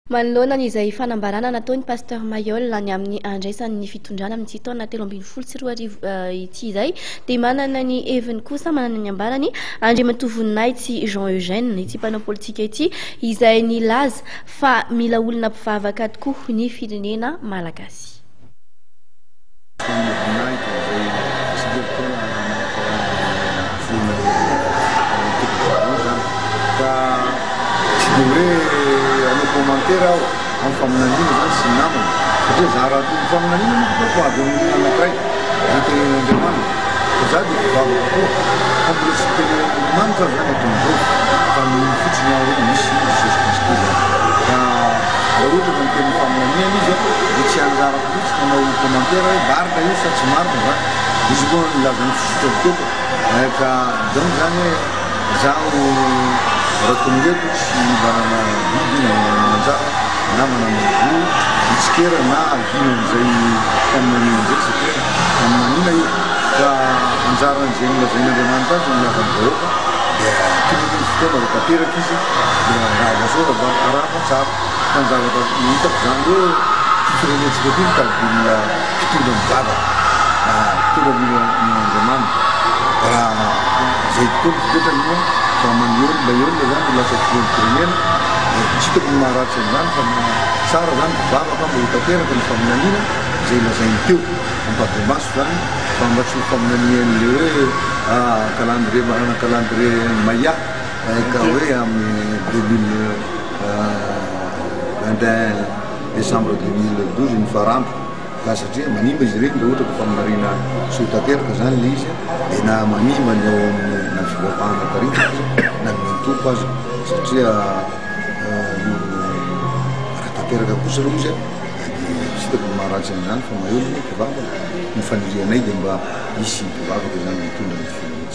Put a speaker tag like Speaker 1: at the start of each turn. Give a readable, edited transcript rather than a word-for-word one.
Speaker 1: Manoloana izay fanambarana nataony pasteur Mayol any amin'ny andraisan'ny fitondrana amin'ny taona 2024 ity izay dia manana ny heviny kosa manana ny ambarany Andriamatovoninahitsy Jean Eugène ity mpanao politika ity izay nilaza fa mila olona mpivavaka tokoa ny firenena malagasy.
Speaker 2: Commentaire en faminanina zany sy namana satria za raha toko faminanina moa avy amin'ny anankiray anteneandriamanitra fa za dia mpivavaka koa fa mbola tsy teneandriamanitra zany aton'izao fa mino fotsiny aho hoe misy Jesosy Kristy zany ka raha ohatra ka miteny faminaniana izy dia tsy anjara fotsy manao commentaire hoe marina io sa tsy marina zany izy koa nilazany fisotra biteko ka donc zany hoe zaho raha tongeto tsy manana biby mananjara na manana volo mitsikera na avina an'izay faminanina zay satria faminanina io ka anjaran'izay nolazain'Andriamanitra azy milaza-bahoaka dia tokony fotoana rehefa tanteraka izy dia raha vazaora arafa tsara fa ny zavatra hitako zany hoe firenentsika ty mitadila mpitondra mivavaka mpitondra amin'Andriamanitra raha zay tokoa fipetrany moa fa maniolona zany lasa firenena tsy tokony maharatsy an'izany fa tsara zany mpivavaka mba ho tanteraka ny faminaniana zay lazainy teo ampadimaso zany fa mba tsy ho faminanian'le hoe calendrier maya ka hoe amin'ny 2021 décembre 2012 ny faranto ka satria manimba izy reny raha ohatra ka faminarina sy ho tanteraka zany le izy dia na manimba ny ao amin'ny na fivavahana tarika na mintoko azy satria raha tanteraka kosa reo izy tsy tokony maharatsy an'izany fa mahery mpivavaka ny fanirianay dia mba hisy mpivavaka zany mitondra ny firenena.